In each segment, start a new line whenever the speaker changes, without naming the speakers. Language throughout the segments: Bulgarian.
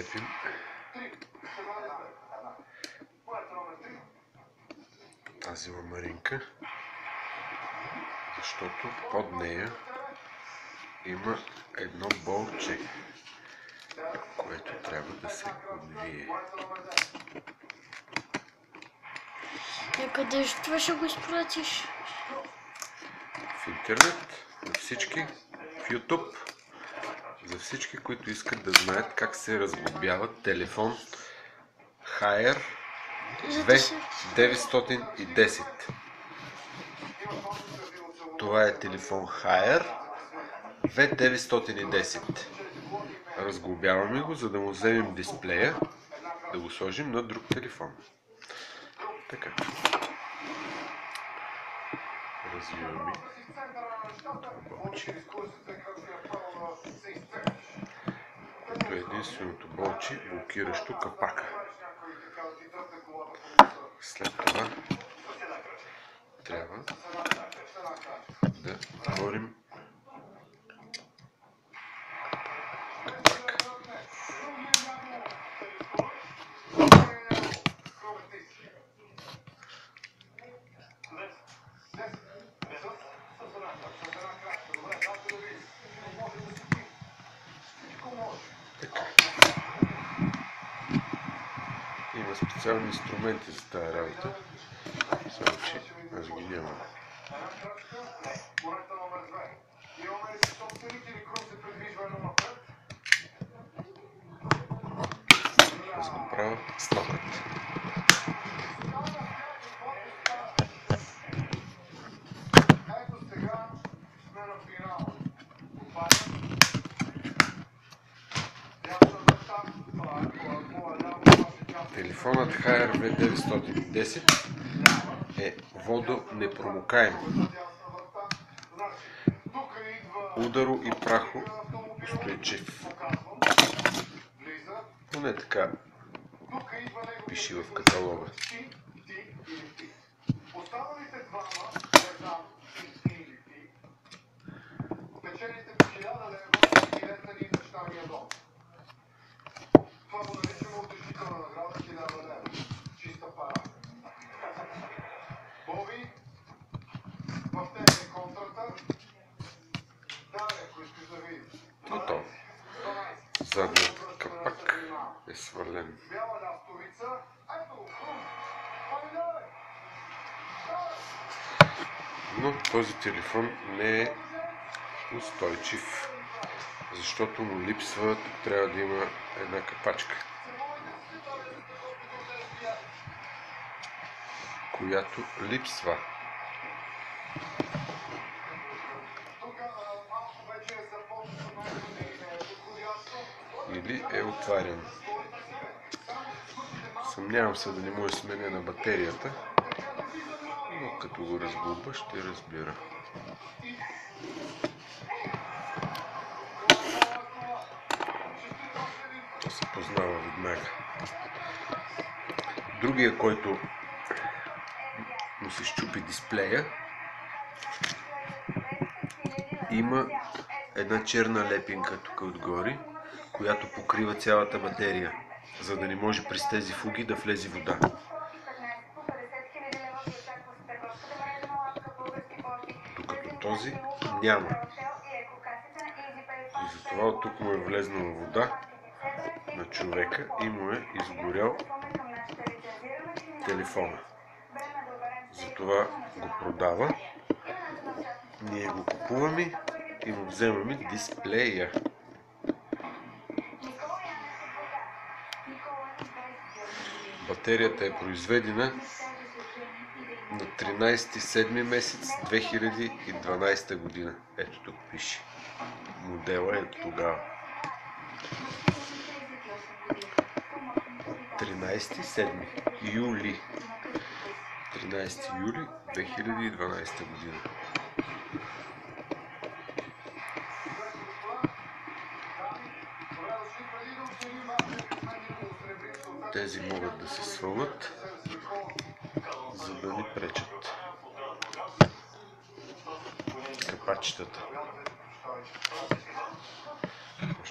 изчистим тази ламаринка, защото под нея има едно болче, което трябва да се отвие.
Къде това ще го изпратиш?
В интернет, на всички, в YouTube, за всички, които искат да знаят как се разглобява телефон Haier V910. Това е телефон Haier V910. Разглобяваме го, за да му вземем дисплея, да го сложим на друг телефон. Така. Развиваме това болче. Ето е единственото болче, блокиращо капака. След това трябва да отворим капака. Така. Има специални инструменти за тази работа, само че аз ги нямам. Аз го правя с нокът. Телефонът Haier V910 е водонепромокаем. Ударо и прахо устойчив. Поне така пише в каталога. Готово. Задният капак е свален. Но този телефон не е устойчив, защото му липсва, тук трябва да има една капачка, която липсва. Или е отварен. Съмнявам се да не му е сменена батерията, но като го разглоба ще разбира. То се познава веднага. Другия, който му се счупи дисплея, има една черна лепинка тук отгоре, която покрива цялата батерия, за да не може през тези фуги да влезе вода. Докато този няма. И затова от тук му е влезнала вода на човека и му е изгорял телефона. Затова го продава. Ние го купуваме и му вземаме дисплея. Батерията е произведена на 13 месец 2012 година. Ето тук пише. Модела е тогава. 13 юли 2012 година. Тези могат да се свалят, за да ни пречат капачетата.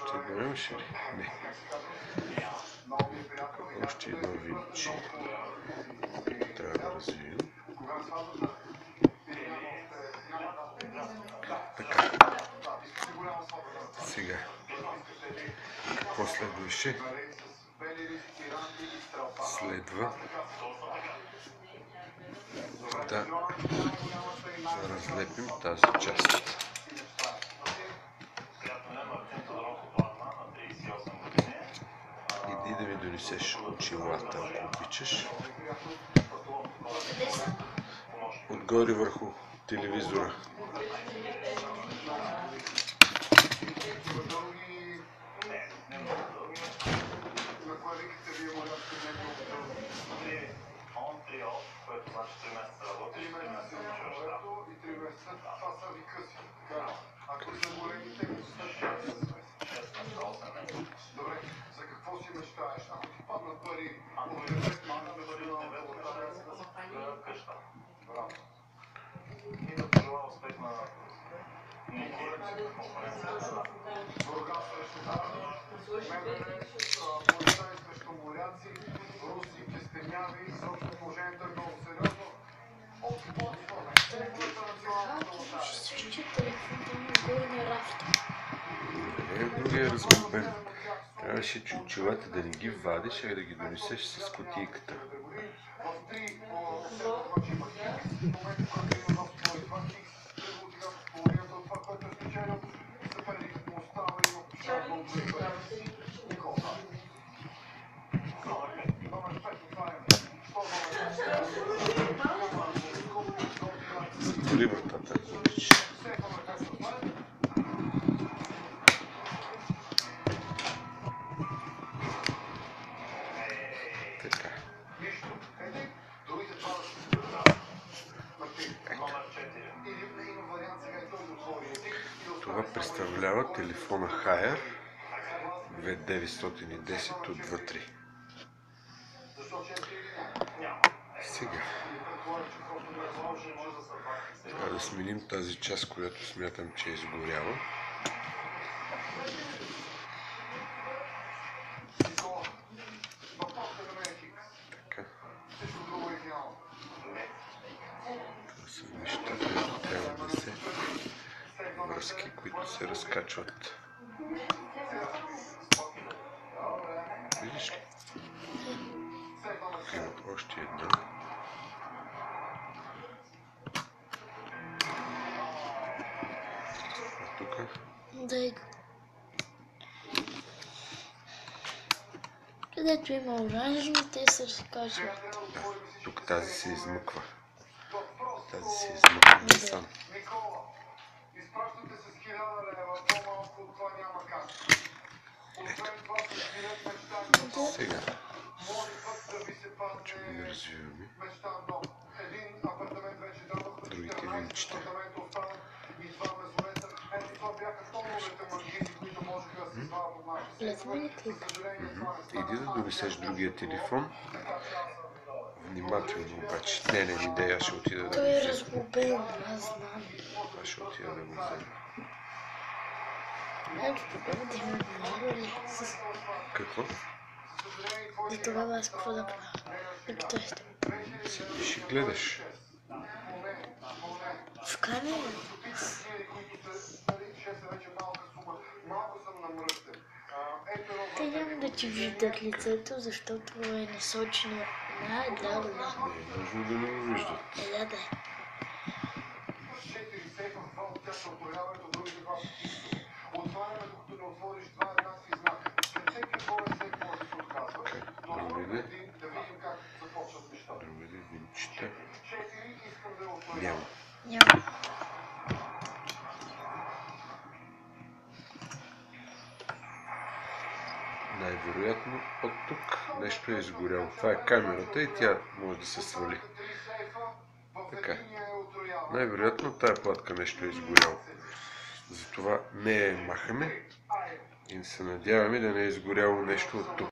Още едно имаше ли? Не. Още едно винче. Трябва да развием. Така. Сега. Какво следваше? Следва да разлепим тази част. Иди да ми донесеш очилата, ако обичаш. Отгоре върху телевизора. Другия разглобен. Трябваше очилата да не ги вадиш, а да ги донесеш с кутийката. Затвори вратата. Така. Това представлява телефона Haier V910 отвътре. Сега трябва да сменим тази част, която смятам, че е изгоряла. Така. Това са неща, които трябва да се връзки, които се разкачват. Виждаш ли? Има още една. Тук.
Да. Където има оранжеви, те се разкачват.
Да, тук тази се измъква. Тази се измъква насам. Ето. Сега. Почваме да развиваме другите винчета. Иди да донесеш другия телефон. Внимателно обаче. Не иде, аз ще отида да го взема.
Той е разглобен, аз знам.
Аз ще отида да го взема.
Ето тогава да има много ли?
Какво?
И тогава аз какво да правя?
Седиш и гледаш.
В камера? Те няма да ти виждат лицето, защото е насочено най-ляво.
Не е нужно да не го виждат.
Да.
Другаде винчета. Няма. Най-вероятно от тук нещо е изгоряло. Това е камерата и тя може да се свали. Така. Най-вероятно тая платка нещо е изгоряло. Затова не я махаме и се надяваме да не е изгоряло нещо от тук.